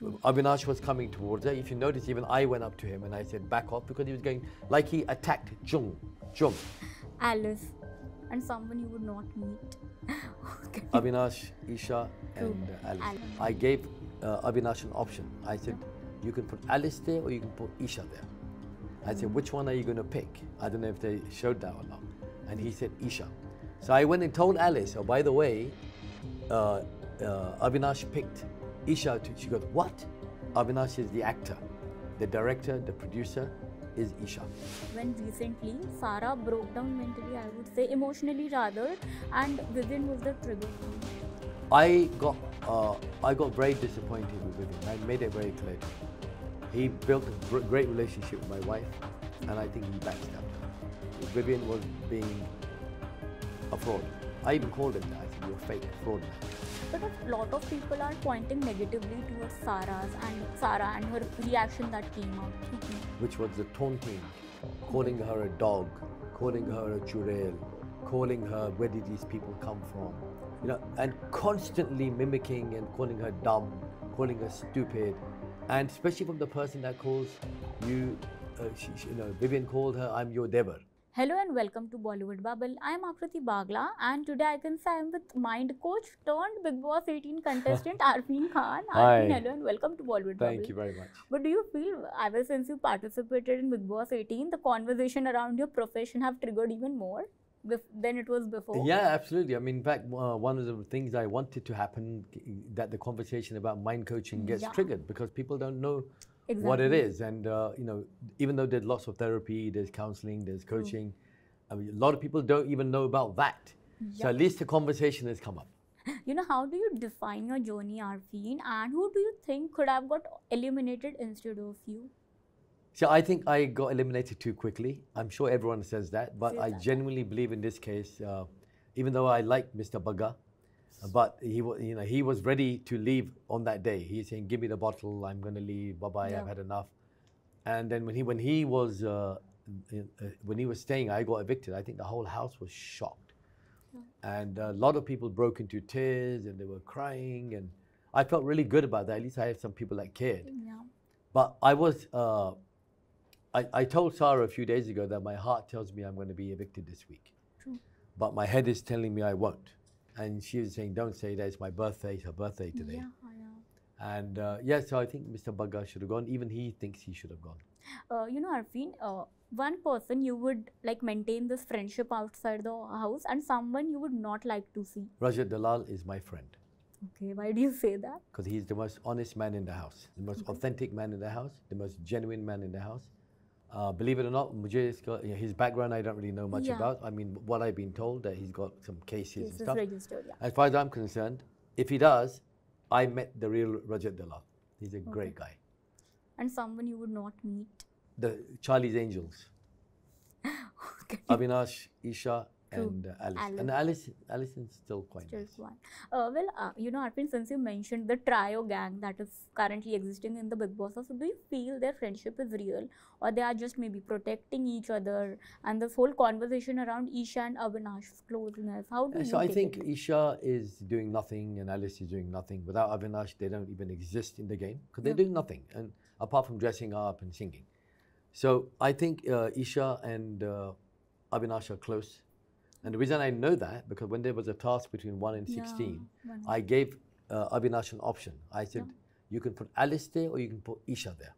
Avinash was coming towards her. If you notice, even I went up to him and I said, back off, because he was going, like he attacked Jung. Alice. And someone you would not meet. Okay. Avinash, Eisha and Alice. I gave Avinash an option. I said, you can put Alice there or you can put Eisha there. I said, which one are you going to pick? I don't know if they showed that or not. And he said, Eisha. So I went and told Alice, oh, by the way, Avinash picked Eisha. She goes, what? Avinash is the actor. The director, the producer is Eisha. When recently Sara broke down mentally, I would say emotionally rather, and Vivian was the trigger. I got very disappointed with Vivian. I made it very clear. He built a great relationship with my wife, and I think he backstabbed her. Vivian was being a fraud. I even called him that. I said, you're a fake fraud. But a lot of people are pointing negatively towards Sara and her reaction that came out. Which was the taunting, calling her a dog, calling her a churel, calling her, where did these people come from? You know, and constantly mimicking and calling her dumb, calling her stupid, and especially from the person that calls you, Vivian called her, I'm your Devar. Hello and welcome to Bollywood Bubble. I am Rajat Dalal, and today I can say I am with mind coach turned Bigg Boss 18 contestant Arfeen Khan. Hi. Arfeen, hello and welcome to Bollywood Bubble. Thank you very much. But do you feel, ever since you participated in Bigg Boss 18, the conversation around your profession have triggered even more than it was before? Yeah, absolutely. I mean, in fact, one of the things I wanted to happen, that the conversation about mind coaching gets triggered, because people don't know what it is. And, even though there's lots of therapy, there's counseling, there's coaching, I mean, a lot of people don't even know about that. So at least the conversation has come up. You know, how do you define your journey, Arfeen, and who do you think could have got eliminated instead of you? So I think I got eliminated too quickly. I'm sure everyone says that, but I genuinely believe in this case, even though I like Mr. Bagga, but he was ready to leave on that day. He's saying, give me the bottle, I'm going to leave, bye-bye, I've had enough. And then when he was staying, I got evicted. I think the whole house was shocked. And a lot of people broke into tears and they were crying, and I felt really good about that. At least I had some people that cared. But I was, I told Sara a few days ago that my heart tells me I'm going to be evicted this week. But my head is telling me I won't. And she was saying, don't say that, it's my birthday, it's her birthday today. And so I think Mr. Bagga should have gone. Even he thinks he should have gone. Arfeen, one person you would like maintain this friendship outside the house and someone you would not like to see. Rajat Dalal is my friend. Okay, why do you say that? Because he's the most honest man in the house, the most authentic man in the house, the most genuine man in the house. Believe it or not, his background I don't really know much about. I mean, what I've been told, that he's got some cases and stuff. Registered, As far as I'm concerned, if he does, I met the real Rajat Dalal. He's a great guy. And someone you would not meet? The Charlie's Angels. Avinash, Eisha and Alice. And Alice is still quite nice. Arfeen, since you mentioned the trio gang that is currently existing in the Bigg Boss, so do you feel their friendship is real, or they are just maybe protecting each other, and this whole conversation around Eisha and Avinash's closeness, how do you So I think Eisha is doing nothing and Alice is doing nothing. Without Avinash, they don't even exist in the game, because they're doing nothing, and apart from dressing up and singing. So I think Eisha and Avinash are close. And the reason I know that, because when there was a task between 1 and 16, I gave Avinash an option. I said, you can put Alice there or you can put Eisha there.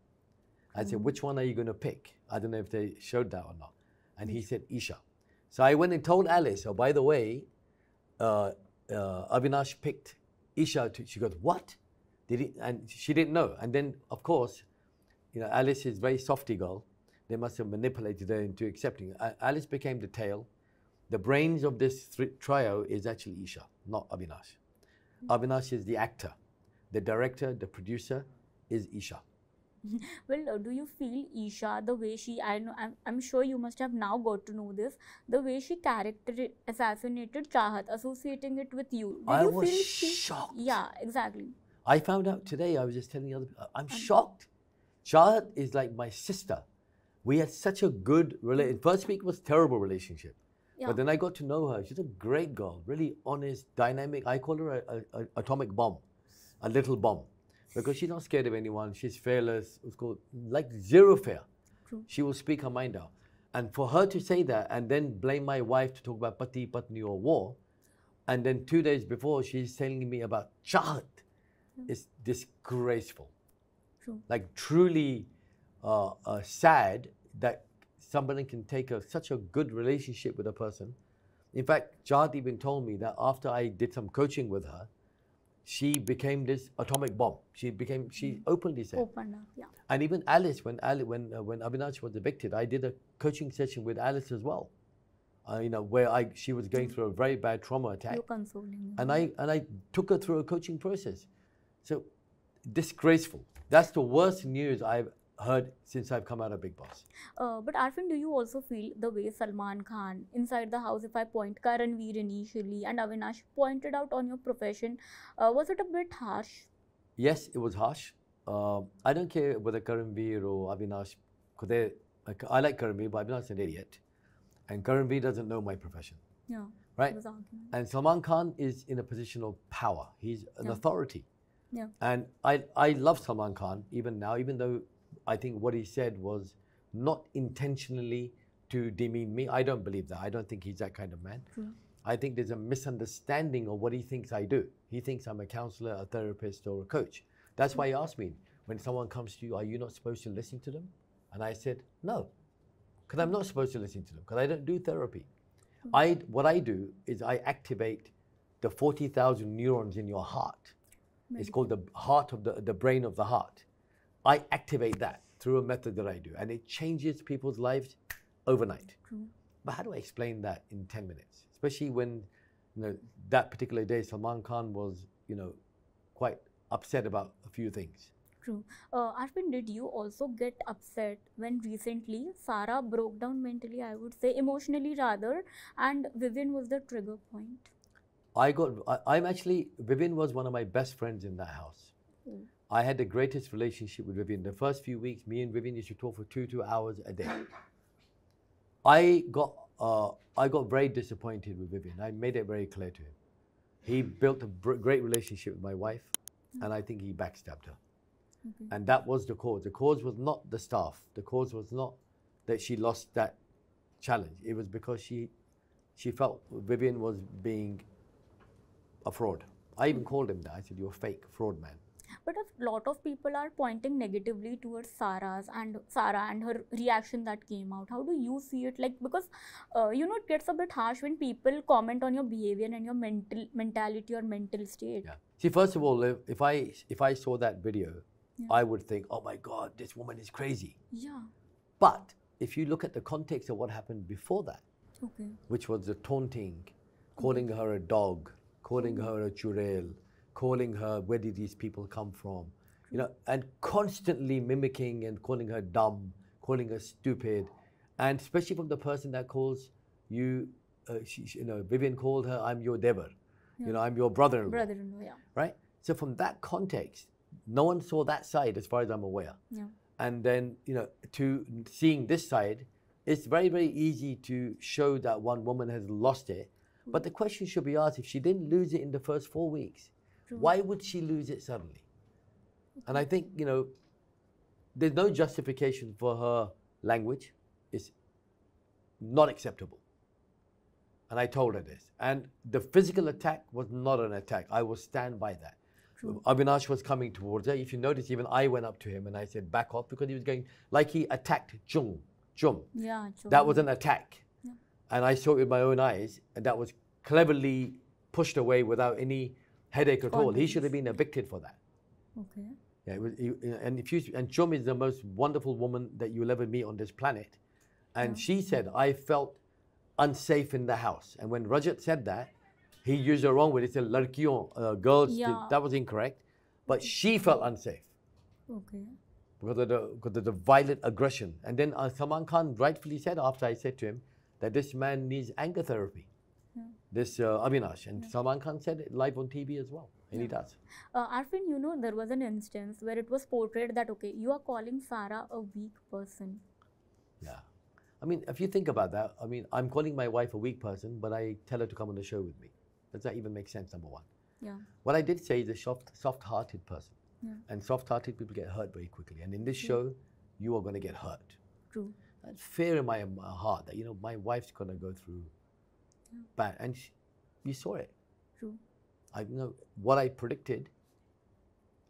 I said, which one are you going to pick? I don't know if they showed that or not. And he said, Eisha. So I went and told Alice, oh, by the way, Avinash picked Eisha. She goes, what? Did he? And she didn't know. And then, of course, Alice is a very softy girl. They must have manipulated her into accepting. Alice became the tail. The brains of this trio is actually Eisha, not Avinash. Avinash is the actor. The director, the producer is Eisha. Well, do you feel Eisha, the way she, I'm sure you must have now got to know this, the way she assassinated Chahat, associating it with you. I was shocked. Yeah, exactly. I found out today, I was just telling the other people, I'm shocked. Chahat is like my sister. We had such a good relationship. First week was terrible relationship. But then I got to know her. She's a great girl, really honest, dynamic. I call her an atomic bomb, a little bomb. because she's not scared of anyone. She's fearless. It's called like zero fear. True. She will speak her mind out. And for her to say that and then blame my wife to talk about pati, patni or war, and then 2 days before she's telling me about chahat, it's disgraceful. True. Like truly sad that somebody can take such a good relationship with a person. In fact, Chahat even told me that after I did some coaching with her, she became this atomic bomb. She openly said. Opened up, yeah. And even Alice, when Avinash was evicted, I did a coaching session with Alice as well. Where she was going through a very bad trauma attack. You're consoling. And I took her through a coaching process. So disgraceful. That's the worst news I've heard since I've come out of Bigg Boss. But Arfeen, do you also feel the way Salman Khan, inside the house, if I point Karanveer initially and Avinash pointed out on your profession, was it a bit harsh? Yes, it was harsh. I don't care whether Karanveer or Avinash, because I like Karanveer, but Avinash is an idiot. And Karanveer doesn't know my profession. Yeah. Right? And Salman Khan is in a position of power. He's an authority. Yeah. And I love Salman Khan even now, even though I think what he said was not intentionally to demean me. I don't believe that. I don't think he's that kind of man. True. I think there's a misunderstanding of what he thinks I do. He thinks I'm a counselor, a therapist, or a coach. That's why he asked me, when someone comes to you, are you not supposed to listen to them? And I said, no, because I'm not supposed to listen to them, because I don't do therapy. What I do is I activate the 40,000 neurons in your heart. It's called the heart of the brain of the heart. I activate that through a method that I do, and it changes people's lives overnight. True. But how do I explain that in 10 minutes? Especially when that particular day Salman Khan was quite upset about a few things. True. Arfeen, did you also get upset when recently Sara broke down mentally, I would say, emotionally rather, and Vivian was the trigger point? Vivian was one of my best friends in that house. I had the greatest relationship with Vivian. The first few weeks, me and Vivian used to talk for 2 hours a day. I got very disappointed with Vivian. I made it very clear to him. He built a great relationship with my wife, and I think he backstabbed her. And that was the cause. The cause was not the staff. The cause was not that she lost that challenge. It was because she felt Vivian was being a fraud. I even called him that. I said, you're a fake fraud man. But a lot of people are pointing negatively towards Sara and her reaction that came out. How do you see it? Like, because it gets a bit harsh when people comment on your behavior and your mentality or mental state. Yeah. See, first of all, if I saw that video, I would think, oh my God, this woman is crazy. Yeah. But if you look at the context of what happened before that, which was the taunting, calling her a dog, calling her a churel, calling her, where did these people come from? And constantly mimicking and calling her dumb, calling her stupid, and especially from the person that calls you, Vivian called her, I'm your devar, I'm your brother-in-law. Brother-in-law, yeah. Right? So from that context, no one saw that side as far as I'm aware. Yeah. And then, to seeing this side, it's very, very easy to show that one woman has lost it. But the question should be asked, if she didn't lose it in the first 4 weeks, why would she lose it suddenly? And I think, there's no justification for her language. It's not acceptable. And I told her this. And the physical attack was not an attack. I will stand by that. Avinash was coming towards her. If you notice, even I went up to him and I said, back off, because he was going, like he attacked Jum. Yeah, that was an attack. Yeah. And I saw it with my own eyes, and that was cleverly pushed away without any headache at all. He should have been evicted for that. Okay. Yeah, and Chum is the most wonderful woman that you'll ever meet on this planet. And she said, I felt unsafe in the house. And when Rajat said that, he used the wrong word. He said, ladkiyon, girls. That was incorrect. But she felt unsafe. Okay. Because of the violent aggression. And then Salman Khan rightfully said, after I said to him, that this man needs anger therapy. This Avinash. And Salman Khan said it live on TV as well. And he does. Arfeen, there was an instance where it was portrayed that, okay, you are calling Sara a weak person. Yeah. I mean, if you think about that, I mean, I'm calling my wife a weak person, but I tell her to come on the show with me. Does that even make sense, number one? Yeah. What I did say is a soft-hearted person. Yeah. And soft-hearted people get hurt very quickly. And in this show, you are going to get hurt. True. That's fear in my heart that, my wife's going to go through bad. And you saw it. True. I know what I predicted.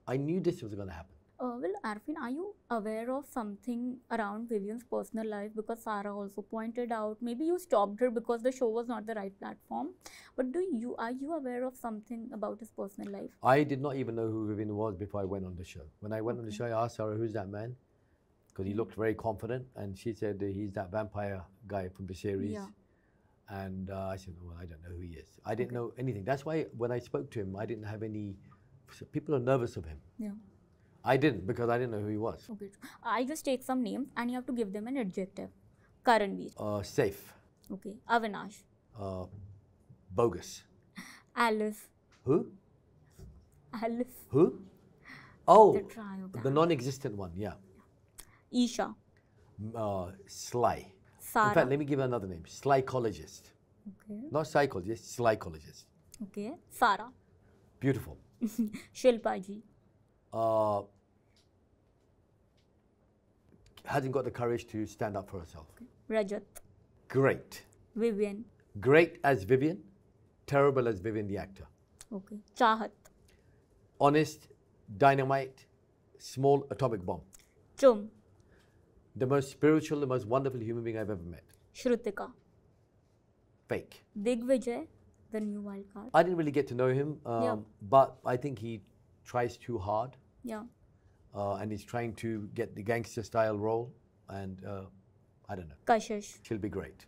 I knew this was going to happen. Well, Arfeen, are you aware of something around Vivian's personal life? Because Sara also pointed out, maybe you stopped her because the show was not the right platform. But are you aware of something about his personal life? I did not even know who Vivian was before I went on the show. When I went on the show, I asked Sara, who's that man? Because he looked very confident. And she said, he's that vampire guy from the series. Yeah. And I said, well, I don't know who he is. I didn't know anything. That's why when I spoke to him, I didn't have any... People are nervous of him. Yeah. I didn't, because I didn't know who he was. Okay. I just take some names and you have to give them an adjective. Karanveer. Safe. Okay. Avinash. Bogus. Alice. Who? Alice. Who? Oh, The trio gang. the non-existent one, yeah. Isha. Sly. Sara. In fact, let me give her another name. Psychologist. Okay. Not psychologist, psychologist. Okay. Sara. Beautiful. Shilpa ji. Hasn't got the courage to stand up for herself. Okay. Rajat. Great. Vivian. Great as Vivian, terrible as Vivian the actor. Okay. Chahat. Honest, dynamite, small atomic bomb. Chum. The most spiritual, the most wonderful human being I've ever met. Shrutika. Fake. Digvijay, the new wild card. I didn't really get to know him, but I think he tries too hard. Yeah. And he's trying to get the gangster style role, and I don't know. Kashish. She'll be great.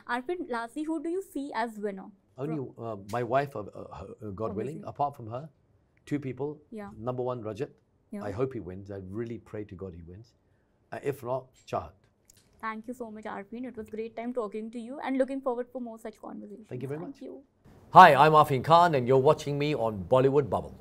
Arfeen, lastly, who do you see as winner? Only my wife, God willing, Obviously. apart from her, two people. Yeah. Number one, Rajat. Yeah. I hope he wins. I really pray to God he wins. If not, Chahat. Thank you so much, Arfeen. It was great time talking to you and looking forward for more such conversations. Thank you very much. Thank you. Hi, I'm Arfeen Khan, and you're watching me on Bollywood Bubble.